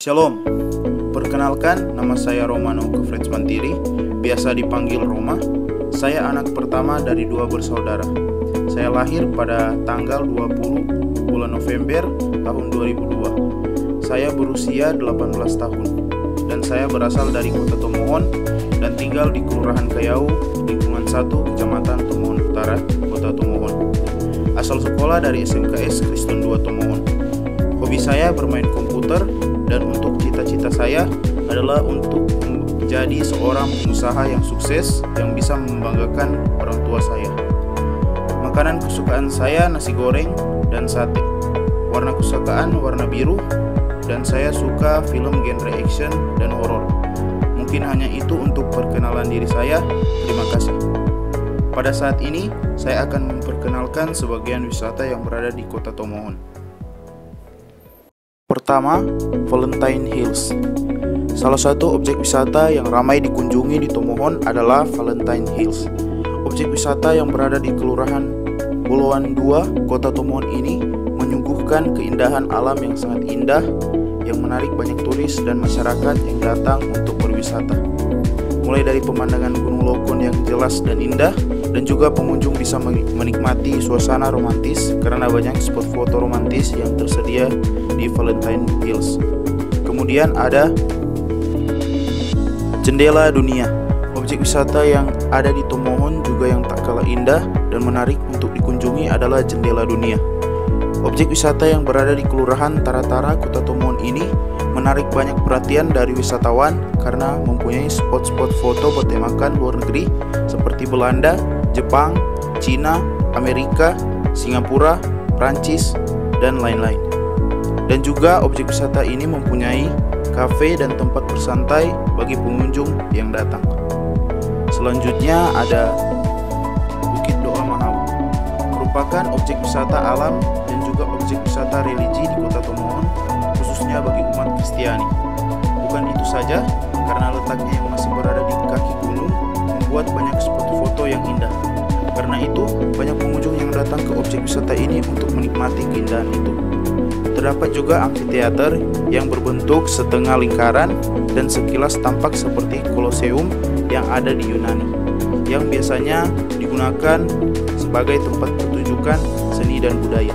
Shalom, perkenalkan nama saya Romano Kefrits Mantiri, biasa dipanggil Roma. Saya anak pertama dari 2 bersaudara. Saya lahir pada tanggal 20 bulan November tahun 2002. Saya berusia 18 tahun dan saya berasal dari Kota Tomohon dan tinggal di Kelurahan Kayau, lingkungan 1, Kecamatan Tomohon Utara, Kota Tomohon. Asal sekolah dari SMKS Kristen 2 Tomohon. Hobi saya bermain komputer dan untuk cita-cita saya adalah untuk menjadi seorang pengusaha yang sukses yang bisa membanggakan orang tua saya. Makanan kesukaan saya nasi goreng dan sate. Warna kesukaan warna biru dan saya suka film genre action dan horor. Mungkin hanya itu untuk perkenalan diri saya. Terima kasih. Pada saat ini saya akan memperkenalkan sebagian wisata yang berada di Kota Tomohon. Pertama, Valentine Hills. Salah satu objek wisata yang ramai dikunjungi di Tomohon adalah Valentine Hills. Objek wisata yang berada di Kelurahan Boloan 2, Kota Tomohon ini menyuguhkan keindahan alam yang sangat indah yang menarik banyak turis dan masyarakat yang datang untuk berwisata. Mulai dari pemandangan Gunung Lokon yang jelas dan indah, dan juga pengunjung bisa menikmati suasana romantis karena banyak spot foto romantis yang tersedia di Valentine Hills. Kemudian ada Jendela Dunia. Objek wisata yang ada di Tomohon juga yang tak kalah indah dan menarik untuk dikunjungi adalah Jendela Dunia. Objek wisata yang berada di Kelurahan Taratara, Kota Tomohon ini menarik banyak perhatian dari wisatawan karena mempunyai spot-spot foto bertemakan luar negeri seperti Belanda, Jepang, Cina, Amerika, Singapura, Prancis, dan lain-lain. Dan juga objek wisata ini mempunyai kafe dan tempat bersantai bagi pengunjung yang datang. Selanjutnya ada Bukit Doa Mahau, merupakan objek wisata alam dan juga objek wisata religi di Kota Tomohon, khususnya bagi umat Kristiani. Bukan itu saja, karena letaknya yang masih berada di kaki gunung membuat banyak spot foto yang indah. Karena itu, banyak pengunjung yang datang ke objek wisata ini untuk menikmati keindahan itu. Terdapat juga amfiteater yang berbentuk setengah lingkaran dan sekilas tampak seperti Kolosium yang ada di Yunani, yang biasanya digunakan sebagai tempat pertunjukan seni dan budaya.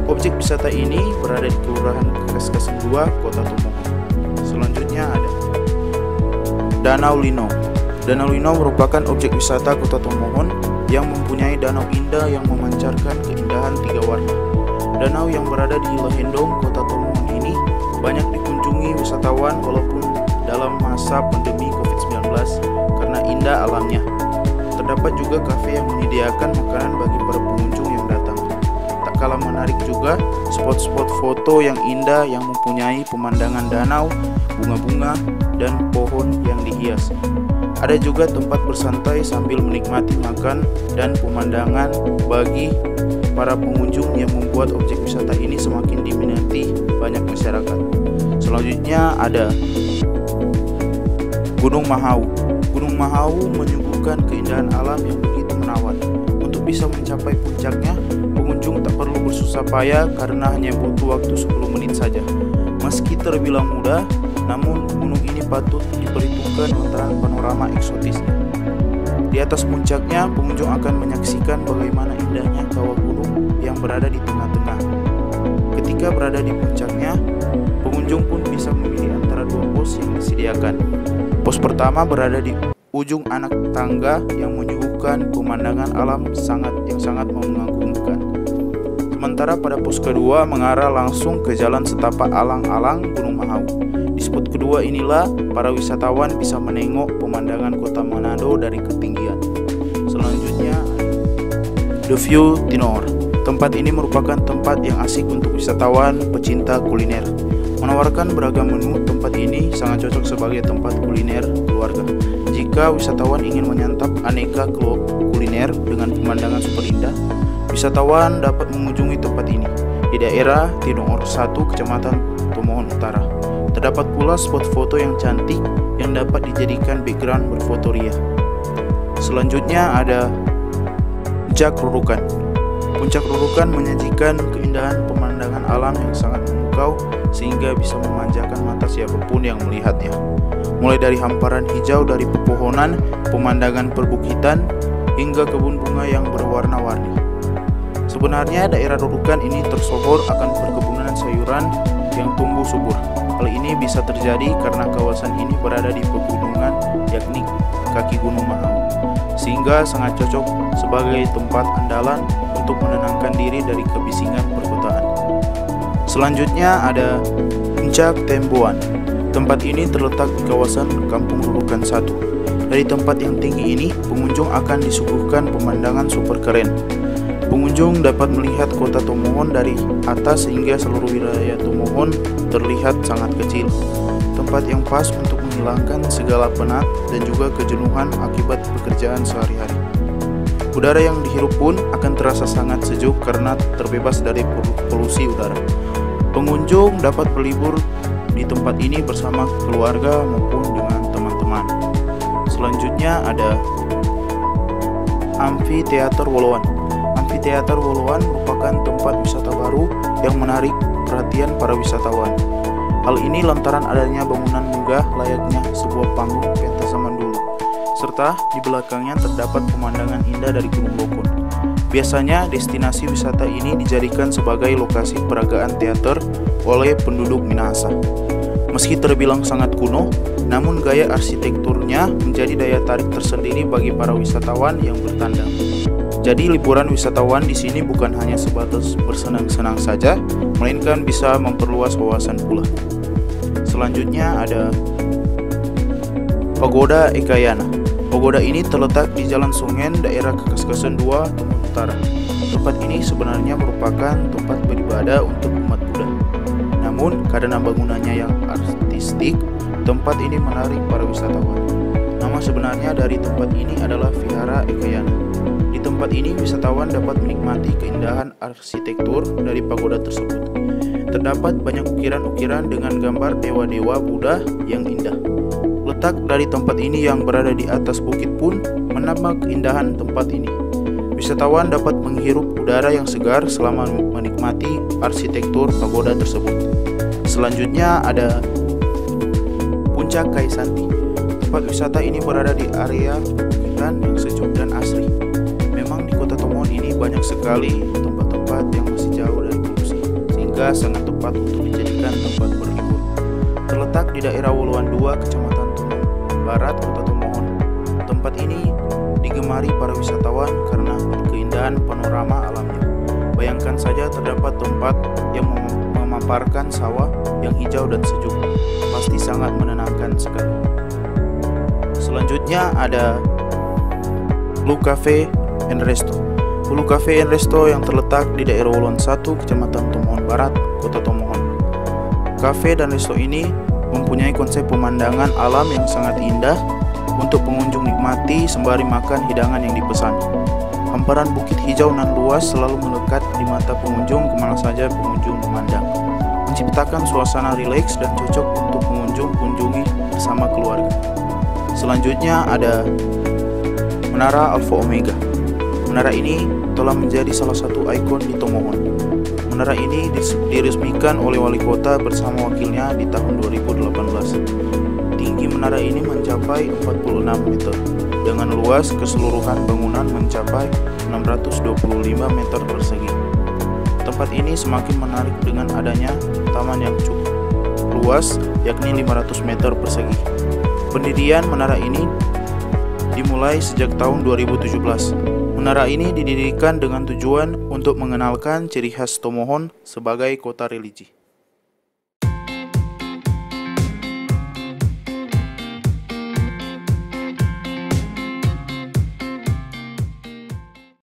Objek wisata ini berada di Kelurahan Kekaskasem 2, Kota Tomohon. Selanjutnya ada Danau Lino. Danau Lino merupakan objek wisata Kota Tomohon yang mempunyai danau indah yang memancarkan keindahan 3 warna. Danau yang berada di Lehendong, Kota Tomohon ini banyak dikunjungi wisatawan walaupun dalam masa pandemi COVID-19 karena indah alamnya. Terdapat juga kafe yang menyediakan makanan bagi para pengunjung yang datang. Tak kalah menarik juga spot-spot foto yang indah yang mempunyai pemandangan danau, bunga-bunga, dan pohon yang dihias. Ada juga tempat bersantai sambil menikmati makan dan pemandangan bagi para pengunjung yang membuat objek wisata ini semakin diminati banyak masyarakat. Selanjutnya ada Gunung Mahau. Gunung Mahau menyuguhkan keindahan alam yang begitu menawan. Untuk bisa mencapai puncaknya, pengunjung tak perlu bersusah payah karena hanya butuh waktu 10 menit saja. Meski terbilang mudah, namun gunung ini patut diperhitungkan lantaran panorama eksotisnya. Di atas puncaknya, pengunjung akan menyaksikan bagaimana indahnya kawah gunung yang berada di tengah-tengah. Ketika berada di puncaknya, pengunjung pun bisa memilih antara 2 pos yang disediakan. Pos pertama berada di ujung anak tangga yang menyuguhkan pemandangan alam yang sangat mengagumkan. Sementara pada pos kedua mengarah langsung ke jalan setapak alang-alang Gunung Mahau. Di spot kedua inilah para wisatawan bisa menengok pemandangan kota Manado dari ketinggian. Selanjutnya, The View Tinor. Tempat ini merupakan tempat yang asik untuk wisatawan pecinta kuliner. Menawarkan beragam menu, tempat ini sangat cocok sebagai tempat kuliner keluarga. Jika wisatawan ingin menyantap aneka kuliner dengan pemandangan super indah, wisatawan dapat mengunjungi tempat ini di daerah Tinor 1, Kecamatan Tomohon Utara. Terdapat pula spot foto yang cantik yang dapat dijadikan background berfotoria. Selanjutnya ada Puncak Rurukan. Puncak Rurukan menyajikan keindahan pemandangan alam yang sangat memukau. terjangkau sehingga bisa memanjakan mata siapapun yang melihatnya. Mulai dari hamparan hijau dari pepohonan, pemandangan perbukitan, hingga kebun bunga yang berwarna-warni. Sebenarnya daerah Nunukan ini tersohor akan perkebunan sayuran yang tumbuh subur. Hal ini bisa terjadi karena kawasan ini berada di pegunungan, yakni kaki Gunung Mahau, sehingga sangat cocok sebagai tempat andalan untuk menenangkan diri dari kebisingan perkotaan. Selanjutnya ada Puncak Temboan. Tempat ini terletak di kawasan Kampung Nunukan 1. Dari tempat yang tinggi ini, pengunjung akan disuguhkan pemandangan super keren. Pengunjung dapat melihat kota Tomohon dari atas sehingga seluruh wilayah Tomohon terlihat sangat kecil. Tempat yang pas untuk menghilangkan segala penat dan juga kejenuhan akibat pekerjaan sehari-hari. Udara yang dihirup pun akan terasa sangat sejuk karena terbebas dari polusi udara. Pengunjung dapat berlibur di tempat ini bersama keluarga maupun dengan teman-teman. Selanjutnya ada Amfiteater Woloan. Amfiteater Woloan merupakan tempat wisata baru yang menarik perhatian para wisatawan. Hal ini lantaran adanya bangunan megah layaknya sebuah panggung pentas zaman dulu, serta di belakangnya terdapat pemandangan indah dari Gunung Lokon. Biasanya destinasi wisata ini dijadikan sebagai lokasi peragaan teater oleh penduduk Minahasa. Meski terbilang sangat kuno, namun gaya arsitekturnya menjadi daya tarik tersendiri bagi para wisatawan yang bertandang. Jadi liburan wisatawan di sini bukan hanya sebatas bersenang-senang saja, melainkan bisa memperluas wawasan pula. Selanjutnya ada Pagoda Ekayana. Pagoda ini terletak di Jalan Songen, daerah Kekaskasan 2, Tomohon Utara. Tempat ini sebenarnya merupakan tempat beribadah untuk umat Buddha. Namun karena bangunannya yang artistik, tempat ini menarik para wisatawan. Nama sebenarnya dari tempat ini adalah Vihara Ekayana. Di tempat ini wisatawan dapat menikmati keindahan arsitektur dari pagoda tersebut. Terdapat banyak ukiran-ukiran dengan gambar dewa-dewa Buddha yang indah. Letak dari tempat ini yang berada di atas bukit pun menambah keindahan tempat ini. Wisatawan dapat menghirup udara yang segar selama menikmati arsitektur pagoda tersebut. Selanjutnya ada Puncak Kaisanti. Tempat wisata ini berada di area perbukitan yang sejuk dan asri. Memang di kota Tomohon ini banyak sekali tempat-tempat yang masih jauh dari polusi, sehingga sangat tepat untuk dijadikan tempat berlibur. Terletak di daerah Woloan 2, Kecamatan Tomohon Barat, Kota Tomohon. Tempat ini digemari para wisatawan karena keindahan panorama alamnya. Bayangkan saja terdapat tempat yang memaparkan sawah yang hijau dan sejuk. Pasti sangat menenangkan sekali. Selanjutnya ada Hulu Cafe and Resto. Hulu Cafe and Resto yang terletak di daerah Woloan 1, Kecamatan Tomohon Barat, Kota Tomohon. Cafe dan resto ini mempunyai konsep pemandangan alam yang sangat indah untuk pengunjung nikmati sembari makan hidangan yang dipesan. Hamparan bukit hijau nan luas selalu melekat di mata pengunjung kemana saja pengunjung memandang, menciptakan suasana rileks dan cocok untuk pengunjung kunjungi bersama keluarga. Selanjutnya ada Menara Alpha Omega. Menara ini telah menjadi salah satu ikon di Tomohon. Menara ini diresmikan oleh wali kota bersama wakilnya di tahun 2018. Tinggi menara ini mencapai 46 meter, dengan luas keseluruhan bangunan mencapai 625 meter persegi. Tempat ini semakin menarik dengan adanya taman yang cukup luas, yakni 500 meter persegi. Pendirian menara ini dimulai sejak tahun 2017. Menara ini didirikan dengan tujuan untuk mengenalkan ciri khas Tomohon sebagai kota religi.